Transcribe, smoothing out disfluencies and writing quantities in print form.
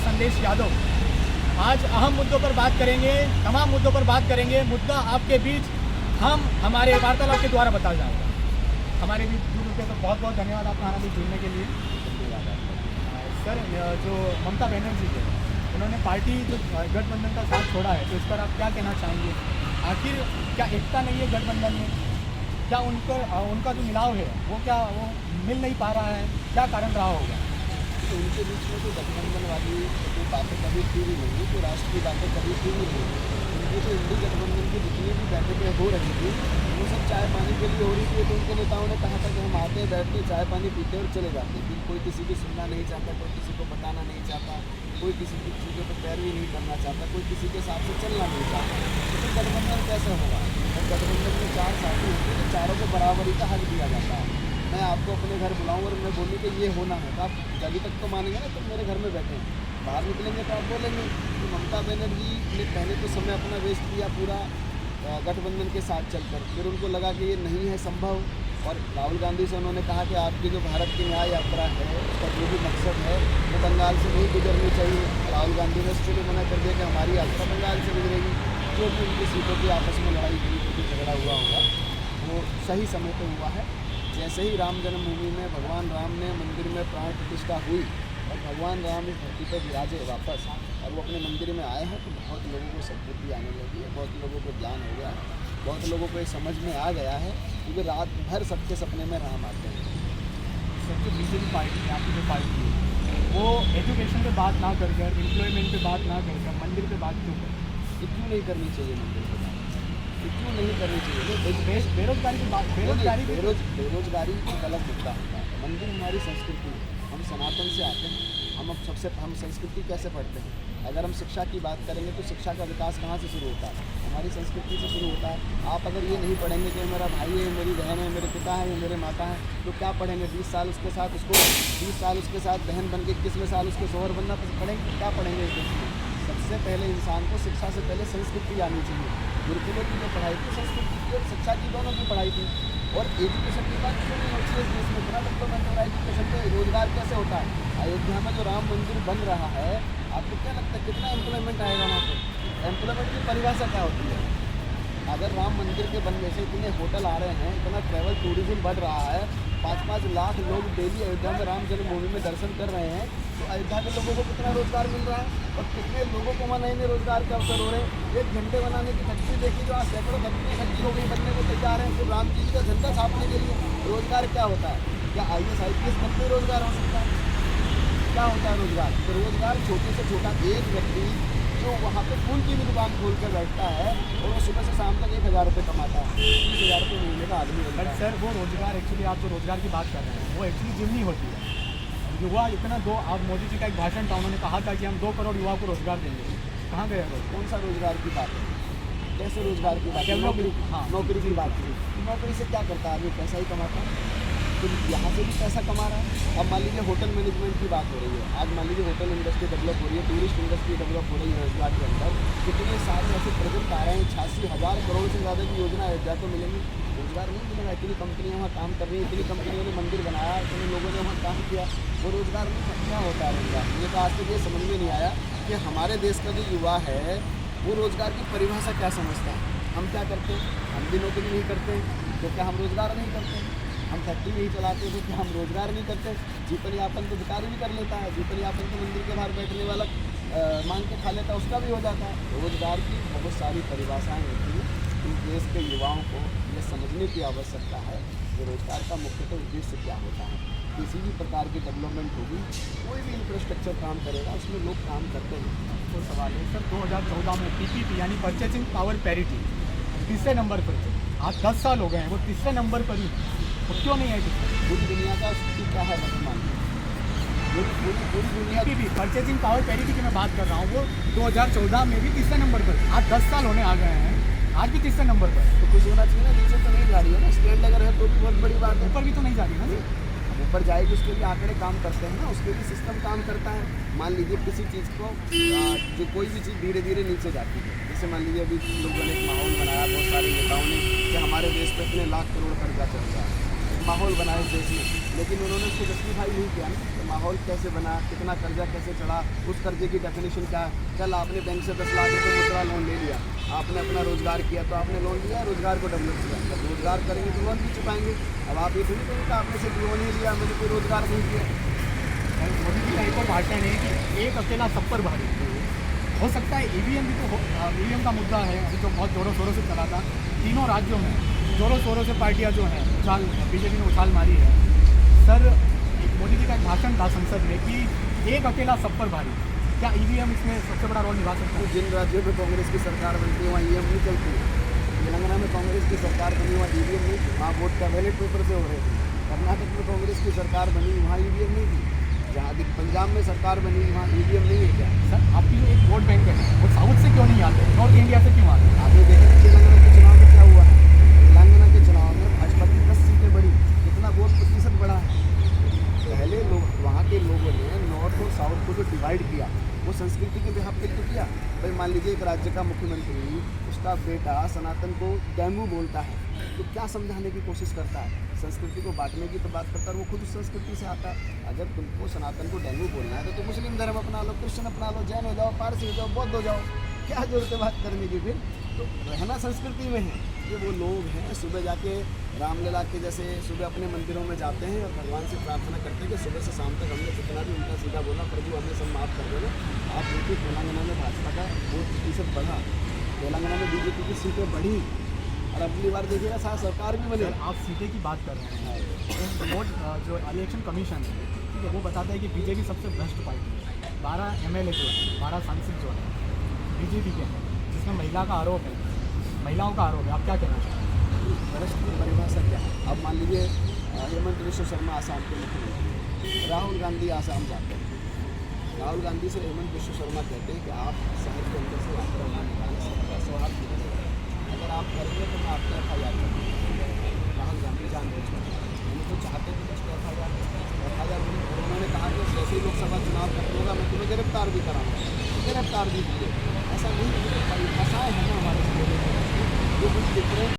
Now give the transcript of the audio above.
संदेश यादव। आज अहम मुद्दों पर बात करेंगे, तमाम मुद्दों पर बात करेंगे। मुद्दा आपके बीच हम हमारे वार्तालाप के द्वारा बता जाएंगे। हमारे बीच जुड़ के तो बहुत बहुत धन्यवाद आपका हमारे बीच जुड़ने के लिए। सर, जो ममता बनर्जी थे, उन्होंने पार्टी जो गठबंधन का साथ छोड़ा है, तो इस पर आप क्या कहना चाहेंगे? आखिर क्या एकता नहीं है गठबंधन में? क्या उनका जो मिलाव है वो मिल नहीं पा रहा है? क्या कारण रहा होगा? तो उनके बीच में तो गठबंधन वाली जो बातें कभी थी भी नहीं, तो राष्ट्र की बातें कभी थी भी नहीं। उनकी तो इंडी गठबंधन की जितनी भी बैठकें हो रही थी, वो सब चाय पानी के लिए हो रही थी। तो उनके नेताओं ने कहा था कि हम आते बैठते चाय पानी पीते और चले जाते। फिर कोई किसी की सुनना नहीं चाहता, कोई किसी को बताना नहीं चाहता, कोई किसी की चीज़ों पर पैरवी नहीं करना चाहता, कोई किसी के साथ से चलना नहीं चाहता। तो गठबंधन कैसे होगा? और गठबंधन में 4 साथी होते हैं, तो चारों को बराबरी का हक दिया जाता है। मैं आपको अपने घर बुलाऊं और मैं बोलूँ कि ये होना है, तो आप जल्दी तक तो मानेंगे ना। तुम मेरे घर में बैठे हैं, बाहर निकलेंगे तो आप बोलेंगे। तो ममता बनर्जी ने पहले तो समय अपना वेस्ट किया पूरा गठबंधन के साथ चलकर। फिर उनको लगा कि ये नहीं है संभव, और राहुल गांधी से उन्होंने कहा कि आपकी जो भारत की न्याय यात्रा है, उसका जो भी मकसद है वो बंगाल से नहीं गुजरनी चाहिए। राहुल गांधी ने इससे भी मना कर दिया कि हमारी यात्रा बंगाल से गुजरेगी। जो भी उनकी सीटों की आपस में लड़ाई हुई, जो भी झगड़ा हुआ होगा, वो सही समय पर हुआ है। जैसे ही राम जन्मभूमि में भगवान राम ने मंदिर में प्राण प्रतिष्ठा हुई और भगवान राम इस धरती पर विराजे वापस, और वो अपने मंदिर में आए हैं, तो बहुत लोगों को सद्बुद्धि आने लगी है, बहुत लोगों को ज्ञान हो गया है, बहुत लोगों को ये समझ में आ गया है, क्योंकि रात भर सबके सपने में राम आते हैं। सर, जो बीजेपी पार्टी है, आपकी जो पार्टी है, वो एजुकेशन पे बात ना कर कर, एम्प्लॉयमेंट पे बात ना कर कर, मंदिर पे बात क्यों कर? ये क्यों नहीं करनी चाहिए मंदिर पे बात? ये क्यों नहीं करनी चाहिए? बेरोजगारी की बात, बेरोजगारी एक अलग मुद्दा होता है। मंदिर हमारी संस्कृति है, हम सनातन से आते हैं। हम संस्कृति कैसे पढ़ते हैं? अगर हम शिक्षा की बात करेंगे तो शिक्षा का विकास कहाँ से शुरू होता है? हमारी संस्कृति से शुरू होता है। आप अगर ये नहीं पढ़ेंगे कि मेरा भाई है, मेरी बहन है, मेरे पिता है, मेरे माता है, तो क्या पढ़ेंगे? 20 साल उसके साथ बहन बन के 21वें साल उसके शोहर बनना पढ़ेंगे? क्या पढ़ेंगे इस देश में? सबसे पहले इंसान को शिक्षा से पहले संस्कृति आनी चाहिए। गुरुकुलों की जो पढ़ाई थी, संस्कृति की और शिक्षा की, दोनों की पढ़ाई थी। और एजुकेशन की बात क्यों नहीं होती है इस देश में? इतना डेवलपमेंट हो रहा है एजुकेशन पे। रोजगार कैसे होता है? अयोध्या में जो राम मंदिर बन रहा है, आपको क्या लगता है कितना एम्प्लॉयमेंट आएगा वहाँ पे? एम्प्लॉयमेंट की परिभाषा क्या होती है? अगर राम मंदिर के बनने से इतने होटल आ रहे हैं, इतना ट्रैवल टूरिज्म बढ़ रहा है, 5-5 लाख लोग डेली अयोध्या में राम जन्मभूमि में दर्शन कर रहे हैं, तो अयोध्या के लोगों को कितना रोजगार मिल रहा है और कितने लोगों को वहाँ नए नए रोजगार के अवसर हो रहे हैं। एक झंडे बनाने की फैक्ट्री देखी, जो आज सैकड़ों फैक्ट्री हो गई, बनने को तैयार है। सिर्फ राम जी का झंडा छापने के लिए रोजगार क्या होता है? क्या IAS बन के रोजगार हो सकता है? क्या होता है रोजगार? तो रोजगार छोटे से छोटा एक व्यक्ति जो वहाँ पे फूल की भी दुकान खोल कर बैठता है और वो सुबह से शाम तक 1000 रुपये कमाता है, 30,000 रुपये महीने का आदमी होता है। सर, वो रोजगार एक्चुअली, आप जो रोजगार की बात कर रहे हैं, वो एक्चुअली जिमनी होती है। युवा इतना आप मोदी जी का एक भाषण था, उन्होंने कहा था कि हम 2 करोड़ युवाओं को रोजगार देंगे। कहाँ गए वो? कौन सा रोजगार की बात है? कैसे रोजगार की बात है? नौकरी की बात की। नौकरी से क्या करता है आदमी? पैसा ही कमाता है। तो यहाँ से भी पैसा कमा रहा है। अब मान लीजिए होटल मैनेजमेंट की बात हो रही है। आज मान लीजिए होटल इंडस्ट्री डेवलप हो रही है, टूरिस्ट इंडस्ट्री डेवलप हो रही है अयोध्या के अंदर। कितने सारे ऐसे प्रोजेक्ट आ रहे हैं, 86,000 करोड़ से ज़्यादा की योजना अयोध्या को मिलेंगी। रोजगार नहीं मिलेगा। इतनी कंपनियाँ वहाँ काम कर रही हैं, इतनी कंपनियों ने मंदिर बनाया, इतने लोगों ने वहाँ काम किया, वो रोजगार नहीं। क्या होता है रोजगार? मुझे तो आज तक ये समझ में नहीं आया कि हमारे देश का जो युवा है वो रोजगार की परिभाषा क्या समझता है। हम क्या करते हैं? हम भी नौकरी नहीं करते हैं, तो क्या हम रोजगार नहीं करते हैं? हम फैक्ट्री नहीं चलाते थे, हम रोजगार नहीं करते। जीवन यापन तो भिखारी भी कर लेता है, जीवन यापन तो मंदिर के बाहर बैठने वाला मांग के खा लेता है, उसका भी हो जाता है। रोजगार की बहुत सारी परिभाषाएं होती हैं। इन देश के युवाओं को ये समझने की आवश्यकता है कि रोजगार का मुख्यतः उद्देश्य क्या होता है। किसी भी प्रकार की डेवलपमेंट होगी, कोई भी इंफ्रास्ट्रक्चर काम करेगा, उसमें लोग काम करते हैं। तो सवाल है सर, 2014 में PPP यानी परचेसिंग पावर पैरिटी 3रे नंबर पर थे। आज 10 साल हो गए हैं, वो 3रे नंबर पर ही, वो क्यों नहीं है? पूरी दुनिया का स्थिति क्या है वर्तमान? पूरी दुनिया की भी परचेसिंग पावर पैरिटी की मैं बात कर रहा हूँ, वो 2014 में भी 3रे नंबर पर। आज 10 साल होने आ गए हैं, आज भी 3रे नंबर पर। तो कुछ होना चाहिए ना। नीचे तो नहीं जा रही है ना, स्टैंड अगर है तो भी बहुत बड़ी बात है। ऊपर भी तो नहीं जा रही ना जी। ऊपर जाएगी उसके लिए आंकड़े काम करते हैं ना, उसके लिए सिस्टम काम करता है। मान लीजिए किसी चीज़ को जो कोई भी चीज़ धीरे धीरे नीचे जाती है, जैसे मान लीजिए अभी लोगों ने एक माहौल बनाया, बहुत सारे नेताओं ने, कि हमारे देश पर इतने लाख करोड़ कर्जा चल रहा है। माहौल बना इस देश में, लेकिन उन्होंने उसको जस्टिफाई नहीं किया ना। तो माहौल कैसे बना, कितना कर्जा कैसे चढ़ा, उस कर्जे की डेफिनेशन क्या है। कल आपने बैंक से 10 लाख रुपये मुद्रा लोन ले लिया, आपने अपना रोजगार किया, तो आपने लोन लिया, रोजगार को डेवलप किया, जब रोजगार करेंगे तो लोन भी चुकाएंगे। अब आप ये थोड़ी कहेंगे आपने सिर्फ लोन ही लिया, मैंने कोई रोजगार नहीं किया। मोदी जी का एक और भाषण है कि एक अकेला सब पर भारी। हो सकता है ईवीएम भी तो ईवीएम का मुद्दा है अभी जो बहुत ज़ोरों शोरों से चला था। तीनों राज्यों में ज़ोरों शोरों से पार्टियां जो हैं उछाल, बीजेपी ने उछाल मारी है। सर, मोदी जी का एक भाषण था संसद में कि एक अकेला सब पर भारी। क्या ईवीएम इसमें सबसे बड़ा रोल निभा सकता है? जिन राज्यों में कांग्रेस की सरकार बनती है वहाँ ईवीएम नहीं चलती है। तेलंगाना में कांग्रेस की सरकार बनी, वहाँ ईवीएम नहीं थी, वहाँ वोट का बैलेट पेपर से हो रहे थे। कर्नाटक में कांग्रेस की सरकार बनी, वहाँ ईवीएम नहीं थी। जहाँ पंजाब में सरकार बनी, वहाँ ईवीएम नहीं है क्या? सर, आपकी जो एक वोट बैंक है वो साउथ से क्यों नहीं आते, नॉर्थ इंडिया से क्यों आते? आपने देखा कि तेलंगाना के चुनाव में क्या हुआ है? तेलंगाना के चुनाव में भाजपा की 10 सीटें बढ़ी, कितना वोट प्रतिशत बढ़ा है। पहले लोग, वहाँ के लोगों ने नॉर्थ और साउथ को जो डिवाइड किया, वो संस्कृति के बिहाफ पे तो किया। भाई मान लीजिए एक राज्य का मुख्यमंत्री, उसका बेटा सनातन को डेंगू बोलता है, तो क्या समझाने की कोशिश करता है? संस्कृति को बांटने की तो बात करता है, वो खुद उस संस्कृति से आता है। अगर तुमको सनातन को डेंगू बोलना है तो तुम मुस्लिम धर्म अपना लो, क्रिश्चन अपना लो, जैन हो जाओ, पारसी हो जाओ, बौद्ध हो जाओ, क्या जरूरत है बात करने की? फिर तो रहना संस्कृति में है। ये वो लोग हैं सुबह जाके रामलीला के जैसे सुबह अपने मंदिरों में जाते हैं और भगवान से प्रार्थना करते हैं कि सुबह से शाम तक हमने जितना भी उल्टा सीधा बोला प्रभु हमें सब माफ़ कर देना। आप देखिए तेलंगाना में भाजपा का वोट प्रतिशत बढ़ा, तेलंगाना में बीजेपी की सीटें बढ़ी, और अगली बार देखिएगा साथ सरकार भी बने। आप सीटें की बात कर रहे हैं, वोट जो इलेक्शन कमीशन है, ठीक है, वो बताता है कि बीजेपी सबसे बेस्ट पार्टी है। 12 MLA जो है, 12 सांसद जो है बीजेपी के हैं, जिसमें महिला का आरोप है, महिलाओं का आरोप है। आप क्या कहना चाहते हैं? भ्रष्ट की परिभाषा क्या है? अब मान लीजिए हेमंत विश्व शर्मा आसाम के मुख्यमंत्री, राहुल गांधी आसाम जाते हैं, राहुल गांधी से हेमंत विश्व शर्मा कहते हैं कि आप शहर के अंदर से यात्रा ना निकालें, सबका सौहार्द नहीं है, अगर आप करेंगे तो मैं आपका FIR करूँगा। राहुल गांधी जानबूझ कर हम तो चाहते थे उसको FIR उन्होंने कहा कि जैसे ही लोकसभा चुनाव खत्म होगा मैं तुम्हें गिरफ्तार भी कराऊँगा, गिरफ्तार भी किए। ऐसा नहीं है, परिभाषाएँ हैं ना हमारे जो कुछ डिफरेंट